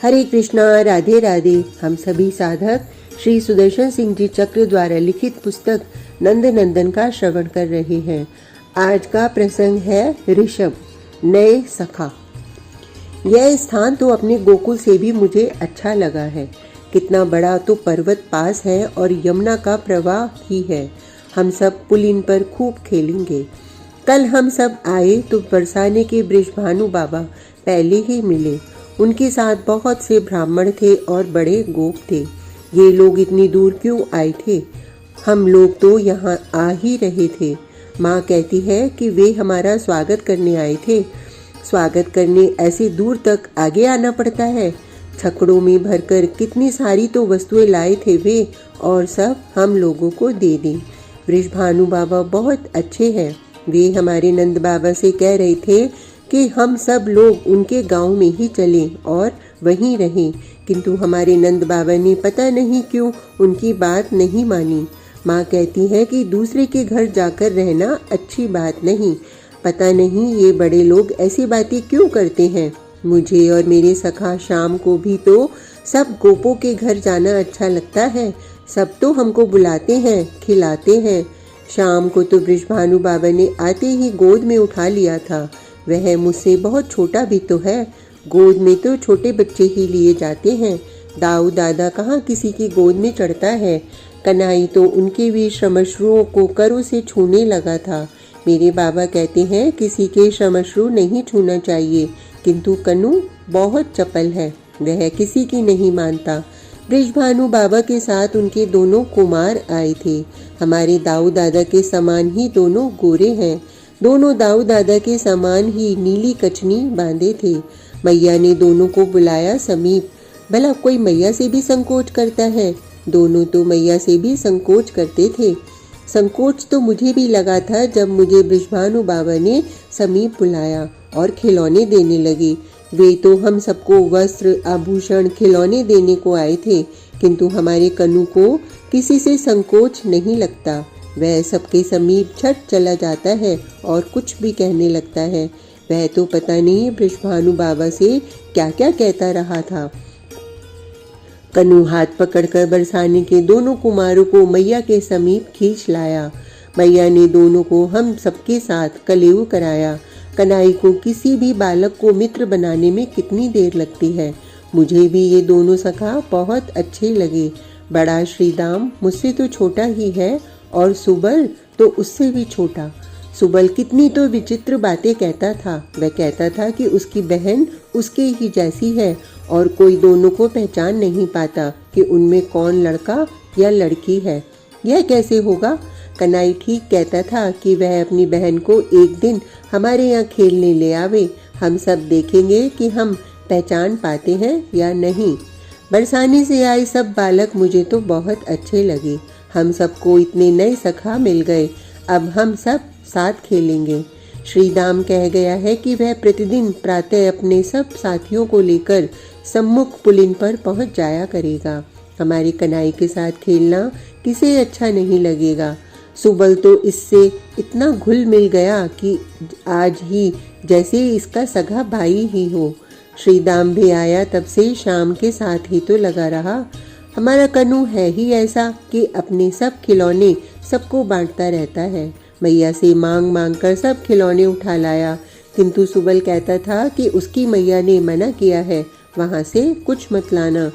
हरे कृष्णा, राधे राधे। हम सभी साधक श्री सुदर्शन सिंह जी चक्र द्वारा लिखित पुस्तक नंद नंदन का श्रवण कर रहे हैं। आज का प्रसंग है ऋषभ, नए सखा। यह स्थान तो अपने गोकुल से भी मुझे अच्छा लगा है। कितना बड़ा तो पर्वत पास है और यमुना का प्रवाह ही है। हम सब पुलिन पर खूब खेलेंगे। कल हम सब आए तो बरसाने के बृषभानु बाबा पहले ही मिले। उनके साथ बहुत से ब्राह्मण थे और बड़े गोप थे। ये लोग इतनी दूर क्यों आए थे? हम लोग तो यहाँ आ ही रहे थे। माँ कहती है कि वे हमारा स्वागत करने आए थे। स्वागत करने ऐसे दूर तक आगे आना पड़ता है। छकड़ों में भरकर कितनी सारी तो वस्तुएं लाए थे वे, और सब हम लोगों को दे दी। बृषभानु बाबा बहुत अच्छे हैं। वे हमारे नंद बाबा से कह रहे थे कि हम सब लोग उनके गांव में ही चलें और वहीं रहें, किंतु हमारे नंद बाबा ने पता नहीं क्यों उनकी बात नहीं मानी। माँ कहती है कि दूसरे के घर जाकर रहना अच्छी बात नहीं। पता नहीं ये बड़े लोग ऐसी बातें क्यों करते हैं। मुझे और मेरे सखा श्याम को भी तो सब गोपों के घर जाना अच्छा लगता है। सब तो हमको बुलाते हैं, खिलाते हैं। शाम को तो बृषभानु बाबा ने आते ही गोद में उठा लिया था। वह मुझसे बहुत छोटा भी तो है। गोद में तो छोटे बच्चे ही लिए जाते हैं। दाऊ दादा कहाँ किसी की गोद में चढ़ता है। कन्हई तो उनके भी श्रमश्रुओं को करों से छूने लगा था। मेरे बाबा कहते हैं किसी के श्रमश्रु नहीं छूना चाहिए, किंतु कन्हू बहुत चपल है, वह किसी की नहीं मानता। बृषभानु बाबा के साथ उनके दोनों कुमार आए थे। हमारे दाऊ दादा के समान ही दोनों गोरे हैं। दोनों दाऊ दादा के समान ही नीली कचनी बांधे थे। मैया ने दोनों को बुलाया समीप। भला कोई मैया से भी संकोच करता है? दोनों तो मैया से भी संकोच करते थे। संकोच तो मुझे भी लगा था जब मुझे बृषभानु बाबा ने समीप बुलाया और खिलौने देने लगे। वे तो हम सबको वस्त्र, आभूषण, खिलौने देने को आए थे, किंतु हमारे कन्हू को किसी से संकोच नहीं लगता। वह सबके समीप छट चला जाता है और कुछ भी कहने लगता है। वह तो पता नहीं बृषभानु बाबा से क्या क्या कहता रहा था। कन्हू हाथ पकड़कर बरसाने के दोनों कुमारों को मैया के समीप खींच लाया। मैया ने दोनों को हम सबके साथ कलेऊ कराया। कन्हई को किसी भी बालक को मित्र बनाने में कितनी देर लगती है। मुझे भी ये दोनों सखा बहुत अच्छे लगे। बड़ा श्रीदाम मुझसे तो छोटा ही है और सुबल तो उससे भी छोटा। सुबल कितनी तो विचित्र बातें कहता था। वह कहता था कि उसकी बहन उसके ही जैसी है और कोई दोनों को पहचान नहीं पाता कि उनमें कौन लड़का या लड़की है। यह कैसे होगा? कन्हई ठीक कहता था कि वह अपनी बहन को एक दिन हमारे यहाँ खेलने ले आवे। हम सब देखेंगे कि हम पहचान पाते हैं या नहीं। बरसाने से आए सब बालक मुझे तो बहुत अच्छे लगे। हम सबको इतने नए सखा मिल गए। अब हम सब साथ खेलेंगे। श्रीदाम कह गया है कि वह प्रतिदिन प्रातः अपने सब साथियों को लेकर सम्मुख पुलिन पर पहुंच जाया करेगा। हमारे कन्हई के साथ खेलना किसे अच्छा नहीं लगेगा। सुबल तो इससे इतना घुल मिल गया कि आज ही जैसे इसका सगा भाई ही हो। श्रीदाम भी आया तब से शाम के साथ ही तो लगा रहा। हमारा कन्हू है ही ऐसा कि अपने सब खिलौने सबको बांटता रहता है। मैया से मांग मांग कर सब खिलौने उठा लाया, किंतु सुबल कहता था कि उसकी मैया ने मना किया है, वहाँ से कुछ मत लाना।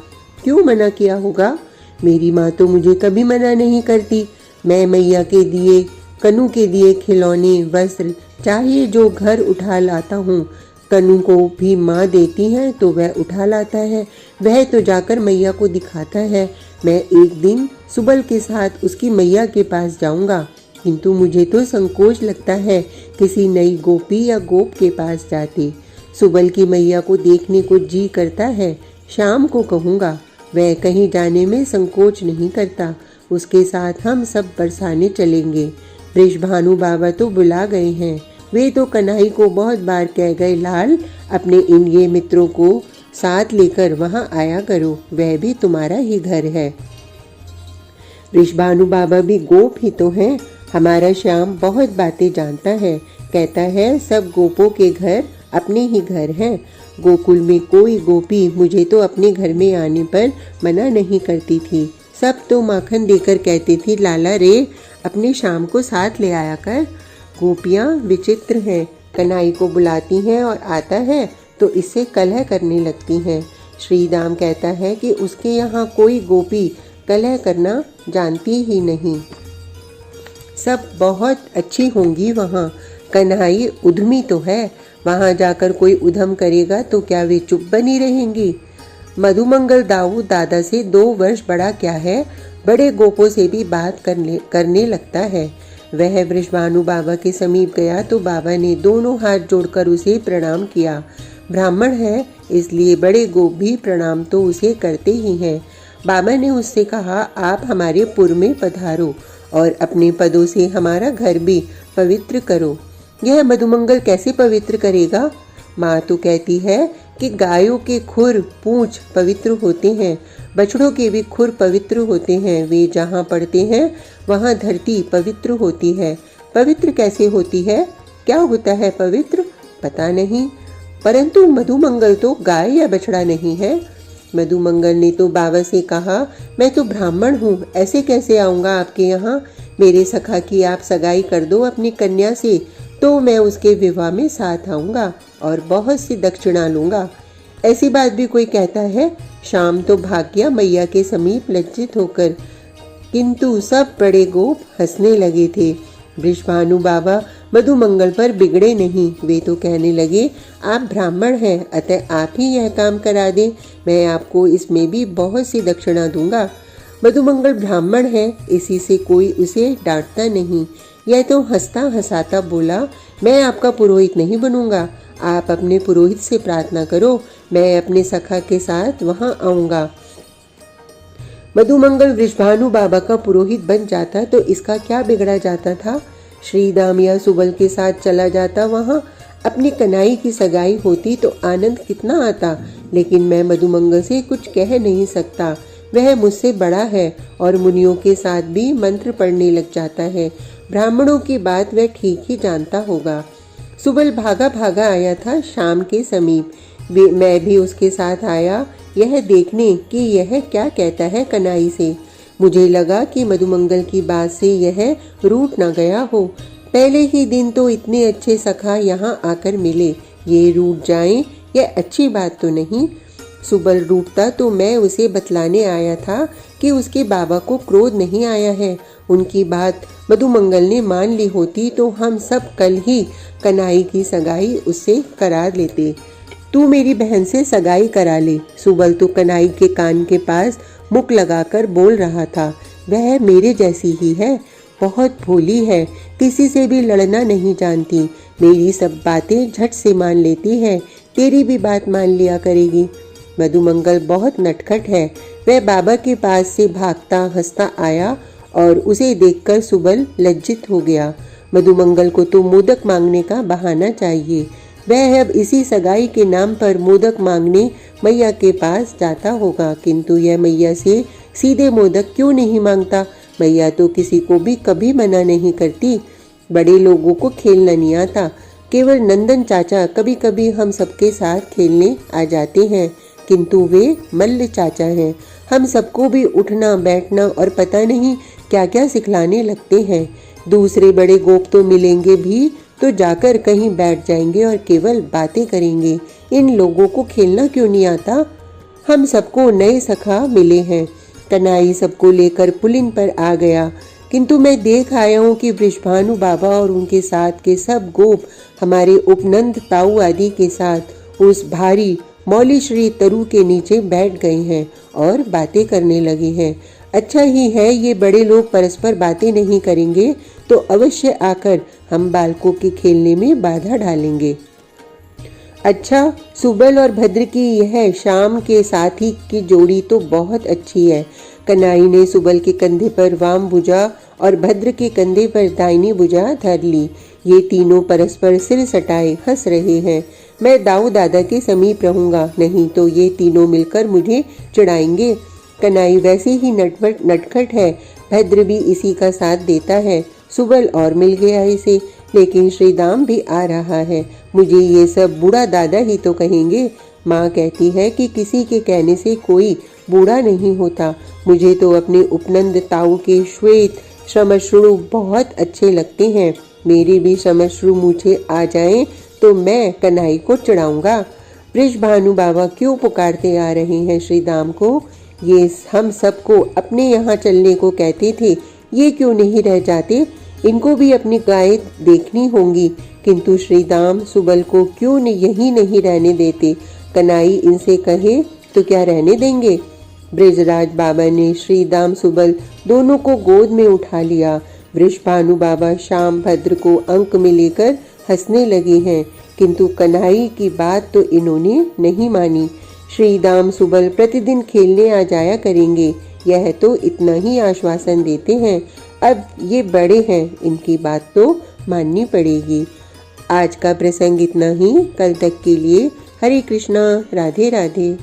क्यों मना किया होगा? मेरी माँ तो मुझे कभी मना नहीं करती। मैं मैया के दिए, कन्हू के दिए खिलौने, वस्त्र चाहिए जो घर उठा लाता हूँ। कन्हू को भी माँ देती है तो वह उठा लाता है। वह तो जाकर मैया को दिखाता है। मैं एक दिन सुबल के साथ उसकी मैया के पास जाऊंगा, किंतु मुझे तो संकोच लगता है किसी नई गोपी या गोप के पास जाते। सुबल की मैया को देखने को जी करता है। शाम को कहूँगा, वह कहीं जाने में संकोच नहीं करता। उसके साथ हम सब बरसाने चलेंगे। बृषभानु बाबा तो बुला गए हैं। वे तो कन्हई को बहुत बार कह गए, लाल अपने इन ये मित्रों को साथ लेकर वहाँ आया करो, वह भी तुम्हारा ही घर है। बृषभानु बाबा भी गोप ही तो हैं। हमारा श्याम बहुत बातें जानता है। कहता है सब गोपों के घर अपने ही घर हैं। गोकुल में कोई गोपी मुझे तो अपने घर में आने पर मना नहीं करती थी। सब तो माखन देकर कहती थी, लाला रे अपने शाम को साथ ले आया कर। गोपियाँ विचित्र हैं, कन्हई को बुलाती हैं और आता है तो इससे कलह करने लगती हैं। श्री दाम कहता है कि उसके यहाँ कोई गोपी कलह करना जानती ही नहीं, सब बहुत अच्छी होंगी। वहाँ कन्हई उद्यमी तो है, वहाँ जाकर कोई उधम करेगा तो क्या वे चुप बनी रहेंगी। मधुमंगल दाऊ दादा से 2 वर्ष बड़ा क्या है, बड़े गोपों से भी बात करने लगता है। वह वृषभानु बाबा के समीप गया तो बाबा ने दोनों हाथ जोड़कर उसे प्रणाम किया। ब्राह्मण है इसलिए बड़े गोप भी प्रणाम तो उसे करते ही हैं। बाबा ने उससे कहा, आप हमारे पुर में पधारो और अपने पदों से हमारा घर भी पवित्र करो। यह मधुमंगल कैसे पवित्र करेगा? माँ तो कहती है कि गायों के खुर पूंछ पवित्र होते हैं, बछड़ों के भी खुर पवित्र होते हैं। वे जहाँ पड़ते हैं वहाँ धरती पवित्र होती है। पवित्र कैसे होती है? क्या होता है पवित्र? पता नहीं, परंतु मधुमंगल तो गाय या बछड़ा नहीं है। मधुमंगल ने तो बाबा से कहा, मैं तो ब्राह्मण हूँ, ऐसे कैसे आऊँगा आपके यहाँ? मेरे सखा की आप सगाई कर दो अपनी कन्या से, तो मैं उसके विवाह में साथ आऊँगा और बहुत सी दक्षिणा लूँगा। ऐसी बात भी कोई कहता है? शाम तो भाग गया मैया के समीप लज्जित होकर, किंतु सब बड़े गोप हंसने लगे थे। वृषभानु बाबा मधुमंगल पर बिगड़े नहीं। वे तो कहने लगे, आप ब्राह्मण हैं, अतः आप ही यह काम करा दें, मैं आपको इसमें भी बहुत सी दक्षिणा दूंगा। मधुमंगल ब्राह्मण है, इसी से कोई उसे डांटता नहीं। यह तो हंसता हंसाता बोला, मैं आपका पुरोहित नहीं बनूंगा, आप अपने पुरोहित से प्रार्थना करो, मैं अपने सखा के साथ वहां आऊंगा। मधुमंगल वृषभानु बाबा का पुरोहित बन जाता तो इसका क्या बिगड़ा जाता था? श्रीदाम या सुबल के साथ चला जाता, वहां अपनी कन्हई की सगाई होती तो आनंद कितना आता। लेकिन मैं मधुमंगल से कुछ कह नहीं सकता, वह मुझसे बड़ा है और मुनियों के साथ भी मंत्र पढ़ने लग जाता है। ब्राह्मणों की बात वह ठीक ही जानता होगा। सुबल भागा भागा आया था शाम के समीप। मैं भी उसके साथ आया, यह देखने कि यह क्या कहता है कन्हई से। मुझे लगा कि मधुमंगल की बात से यह रूठ न गया हो। पहले ही दिन तो इतने अच्छे सखा यहाँ आकर मिले, ये रूठ जाएं, यह अच्छी बात तो नहीं। सुबल रूठता तो मैं उसे बतलाने आया था कि उसके बाबा को क्रोध नहीं आया है। उनकी बात मधुमंगल ने मान ली होती तो हम सब कल ही कन्हई की सगाई उससे करा लेते। तू मेरी बहन से सगाई करा ले। सुबल तो कन्हई के कान के पास मुख लगाकर बोल रहा था, वह मेरे जैसी ही है, बहुत भोली है, किसी से भी लड़ना नहीं जानती, मेरी सब बातें झट से मान लेती है, तेरी भी बात मान लिया करेगी। मधुमंगल बहुत नटखट है। वह बाबा के पास से भागता हंसता आया और उसे देखकर सुबल लज्जित हो गया। मधुमंगल को तो मोदक मांगने का बहाना चाहिए। वह अब इसी सगाई के नाम पर मोदक मांगने मैया के पास जाता होगा, किंतु यह मैया से सीधे मोदक क्यों नहीं मांगता? मैया तो किसी को भी कभी मना नहीं करती। बड़े लोगों को खेलना नहीं आता, केवल नंदन चाचा कभी कभी हम सबके साथ खेलने आ जाते हैं, किंतु वे मल्ल चाचा हैं। हम सबको भी उठना बैठना और पता नहीं क्या क्या सिखलाने लगते हैं। दूसरे बड़े गोप तो मिलेंगे भी तो जाकर कहीं बैठ जाएंगे और केवल बातें करेंगे। इन लोगों को खेलना क्यों नहीं आता? हम सबको नए सखा मिले हैं। कन्हई सबको लेकर पुलिन पर आ गया, किंतु मैं देख आया हूँ कि वृषभानु बाबा और उनके साथ के सब गोप हमारे उपनंद ताऊ आदि के साथ उस भारी मौली श्री तरु के नीचे बैठ गए हैं और बातें करने लगे हैं। अच्छा ही है, ये बड़े लोग परस्पर बातें नहीं करेंगे तो अवश्य आकर हम बालकों के खेलने में बाधा डालेंगे। अच्छा, सुबल और भद्र की यह शाम के साथी की जोड़ी तो बहुत अच्छी है। कन्हई ने सुबल के कंधे पर वाम भुजा और भद्र के कंधे पर दाहिनी भुजा धर ली। ये तीनों परस्पर सिर सटाए हंस रहे हैं। मैं दाऊ दादा के समीप रहूंगा, नहीं तो ये तीनों मिलकर मुझे चिढ़ाएंगे। कन्हई वैसे ही नटखट है, भद्र भी इसी का साथ देता है। सुबल और मिल गया इसे, लेकिन श्रीदाम भी आ रहा है। मुझे ये सब बूढ़ा दादा ही तो कहेंगे। माँ कहती है कि किसी के कहने से कोई बूढ़ा नहीं होता। मुझे तो अपने उपनंद ताऊ के श्वेत श्मश्रु बहुत अच्छे लगते हैं। मेरे भी श्मश्रु मूछे आ जाएं तो मैं कन्हई को चढ़ाऊंगा। वृषभानु बाबा क्यों पुकारते आ रहे हैं श्री दाम को? ये हम सबको अपने यहाँ चलने को कहते थे, ये क्यों नहीं रह जाते? इनको भी अपनी गाय देखनी होंगी, किंतु श्री दाम सुबल को क्यों यही नहीं रहने देते? कन्हई इनसे कहे तो क्या रहने देंगे? ब्रजराज बाबा ने श्री दाम सुबल दोनों को गोद में उठा लिया। वृषभानु बाबा श्याम भद्र को अंक में लेकर हंसने लगे हैं, किंतु कन्हई की बात तो इन्होंने नहीं मानी। श्री दाम सुबल प्रतिदिन खेलने आ जाया करेंगे, यह तो इतना ही आश्वासन देते हैं। अब ये बड़े हैं, इनकी बात तो माननी पड़ेगी। आज का प्रसंग इतना ही। कल तक के लिए हरे कृष्णा, राधे राधे।